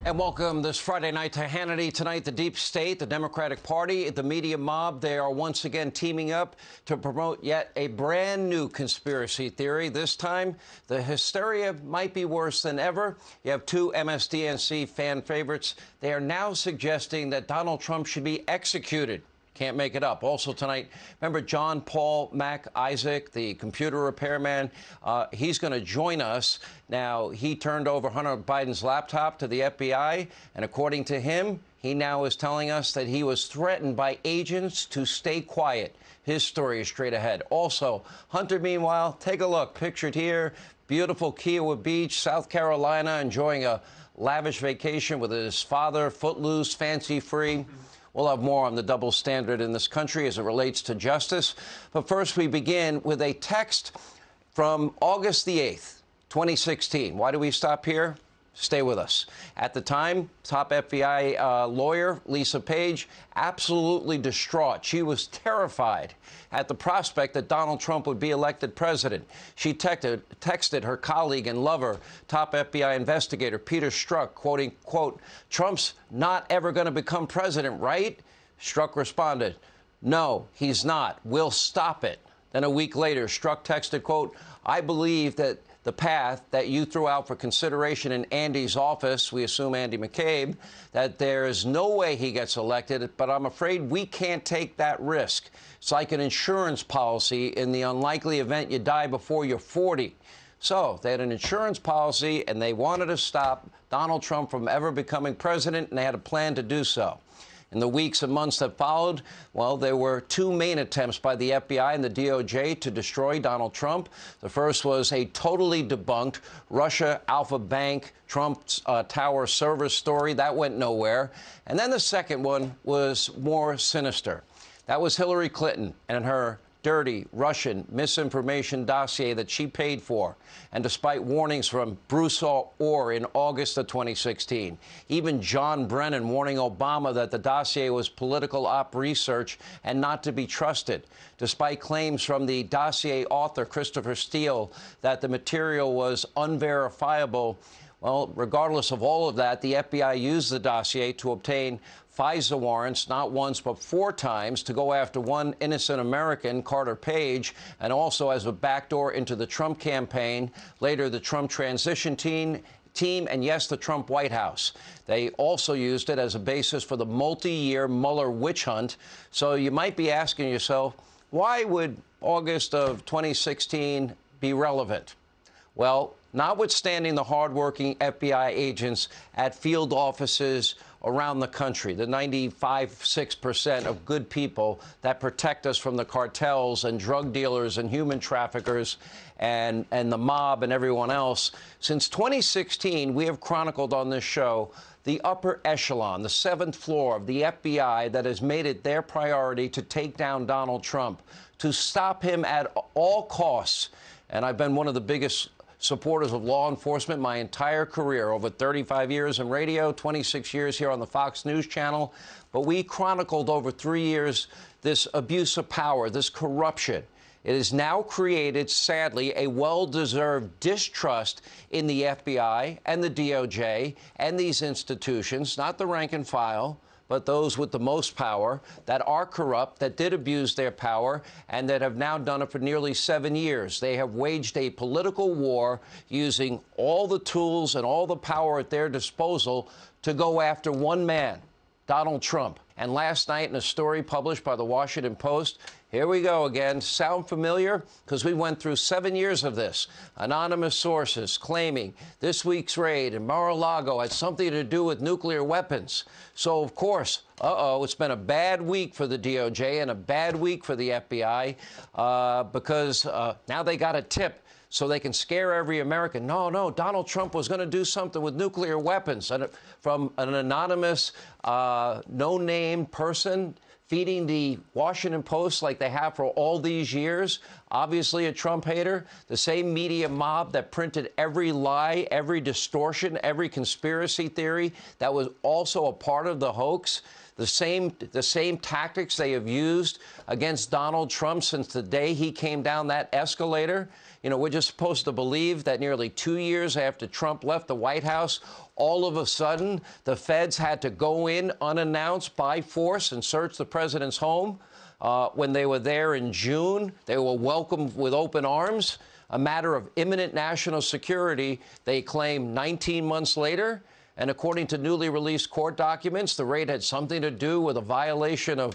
And welcome this Friday night to Hannity. Tonight, the deep state, the Democratic Party, the media mob, they are once again teaming up to promote yet a brand new conspiracy theory. This time, the hysteria might be worse than ever. You have two MSDNC fan favorites. They are now suggesting that Donald Trump should be executed. Can't make it up. Also tonight, remember John Paul Mac Isaac, the computer repairman? He's going to join us. Now, he turned over Hunter Biden's laptop to the FBI, and according to him, he now is telling us that he was threatened by agents to stay quiet. His story is straight ahead. Also, Hunter, meanwhile, take a look. Pictured here, beautiful Kiowa Beach, South Carolina, enjoying a lavish vacation with his father, footloose, fancy-free. We'll have more on the double standard in this country as it relates to justice. But first, we begin with a text from August the 8th, 2016. Why do we stop here? Stay with us. At the time, top FBI lawyer Lisa Page, absolutely distraught. She was terrified at the prospect that Donald Trump would be elected president. She texted her colleague and lover, top FBI investigator Peter Strzok, quoting, quote, "Trump's not ever going to become president, right?" Strzok responded, "No, he's not. We'll stop it." Then a week later, Strzok texted, quote, "I believe that the path that you threw out for consideration in Andy's office," we assume Andy McCabe, "that there is no way he gets elected, but I'm afraid we can't take that risk. It's like an insurance policy in the unlikely event you die before you're 40. So they had an insurance policy, and they wanted to stop Donald Trump from ever becoming president, and they had a plan to do so. In the weeks and months that followed, well, there were two main attempts by the FBI and the DOJ to destroy Donald Trump. The first was a totally debunked Russia Alpha Bank Trump's Tower server story. That went nowhere. And then the second one was more sinister. That was Hillary Clinton and her dirty Russian misinformation dossier that she paid for. And despite warnings from Bruce Orr in August of 2016, even John Brennan warning Obama that the dossier was political op research and not to be trusted, despite claims from the dossier author Christopher Steele that the material was unverifiable. Well, regardless of all of that, the FBI used the dossier to obtain FISA warrants, not once but 4 times, to go after one innocent American, Carter Page, and also as a backdoor into the Trump campaign, later the Trump transition team, and yes, the Trump White House. They also used it as a basis for the multi-year Mueller witch hunt. So you might be asking yourself, why would August of 2016 be relevant? Well, notwithstanding the hardworking FBI agents at field offices around the country, the 95–6% of good people that protect us from the cartels and drug dealers and human traffickers and the mob and everyone else, since 2016, we have chronicled on this show the upper echelon, the 7th floor of the FBI that has made it their priority to take down Donald Trump, to stop him at all costs. And I've been one of the biggest supporters of law enforcement my entire career, over 35 years in radio, 26 years here on the Fox News channel. But we chronicled over 3 years this abuse of power, this corruption. It has now created, sadly, a well-deserved distrust in the FBI and the DOJ and these institutions, not the rank and file, but those with the most power, that are corrupt, that did abuse their power, and that have now done it for nearly 7 years. They have waged a political war using all the tools and all the power at their disposal to go after one man, Donald Trump. And last night, in a story published by the Washington Post, here we go again. Sound familiar? Because we went through 7 years of this. Anonymous sources claiming this week's raid in Mar-a-Lago had something to do with nuclear weapons. So, of course, it's been a bad week for the DOJ and a bad week for the FBI because now they got a tip so they can scare every American. No, Donald Trump was going to do something with nuclear weapons. And from an anonymous, no-name person feeding the Washington Post like they have for all these years. obviously a Trump hater, the same media mob that printed every lie, every distortion, every conspiracy theory that was also a part of the hoax. The same tactics they have used against Donald Trump since the day he came down that escalator. You know, we're just supposed to believe that nearly 2 years after Trump left the White House, all of a sudden, the feds had to go in unannounced by force and search the president's home. When they were there in June, they were welcomed with open arms. A matter of imminent national security, they claim 19 months later. And according to newly released court documents, the raid had something to do with a violation of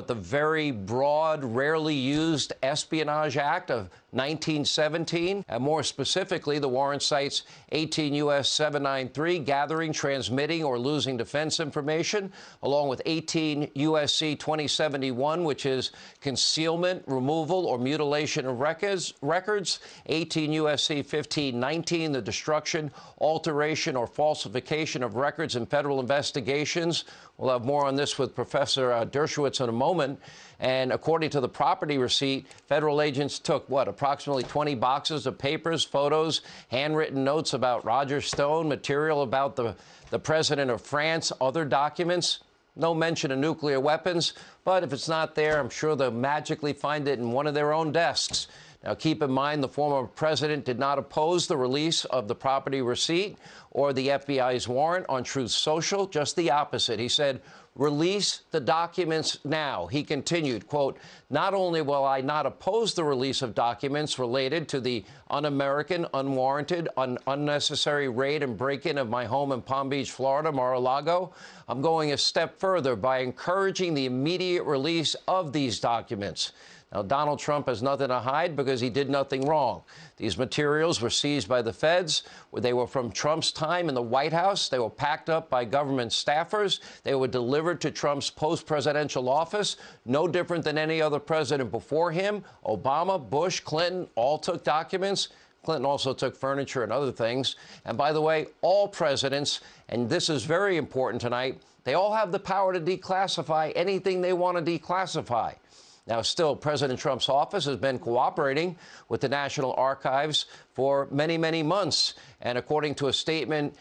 the very broad, rarely used Espionage Act of 1917. And more specifically, the warrant cites 18 U.S. 793, gathering, transmitting, or losing defense information, along with 18 U.S.C. 2071, which is concealment, removal, or mutilation of records, 18 U.S.C. 1519, the destruction, alteration, or falsification of records in federal investigations. We'll have more on this with Professor Dershowitz in a moment. And according to the property receipt, federal agents took, approximately 20 boxes of papers, photos, handwritten notes about Roger Stone, material about the president of France, other documents. No mention of nuclear weapons, but if it's not there, I'm sure they'll magically find it in one of their own desks. Now, keep in mind, the former president did not oppose the release of the property receipt or the FBI's warrant on Truth Social, just the opposite. He said, "Release the documents now." He continued, quote, "Not only will I not oppose the release of documents related to the un-American, unwarranted, unnecessary raid and break-in of my home in Palm Beach, Florida, Mar-a-Lago, I'm going a step further by encouraging the immediate release of these documents." Now, Donald Trump has nothing to hide because he did nothing wrong. These materials were seized by the feds. They were from Trump's time in the White House. They were packed up by government staffers. They were delivered to Trump's post-presidential office, no different than any other president before him. Obama, Bush, Clinton all took documents. Clinton also took furniture and other things. And by the way, all presidents, and this is very important tonight, they all have the power to declassify anything they want to declassify. Now, still, President Trump's office has been cooperating with the National Archives for many, many months. And according to a statement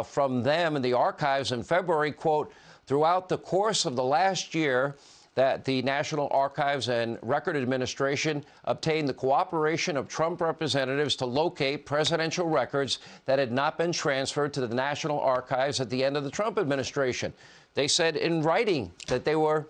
from them in the archives in February, quote, "Throughout the course of the last year, that the National Archives and Record Administration obtained the cooperation of Trump representatives to locate presidential records that had not been transferred to the National Archives at the end of the Trump administration." They said in writing that they were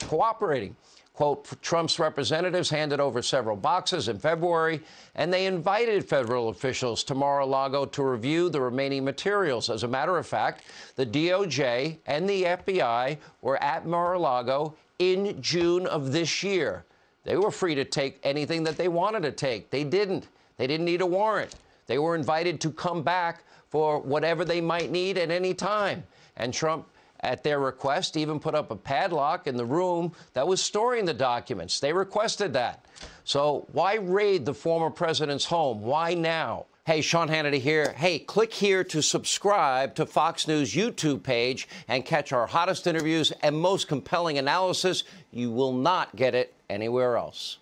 cooperating. Quote, "Trump's representatives handed over several boxes in February, and they invited federal officials to Mar-a-Lago to review the remaining materials. As a matter of fact, the DOJ and the FBI were at Mar-a-Lago in June of this year. They were free to take anything that they wanted to take. They didn't. They didn't need a warrant. They were invited to come back for whatever they might need at any time. And Trump, at their request, even put up a padlock in the room that was storing the documents. They requested that. So why raid the former president's home? Why now?" Hey, Sean Hannity here. Hey, click here to subscribe to Fox News YouTube page and catch our hottest interviews and most compelling analysis. You will not get it anywhere else.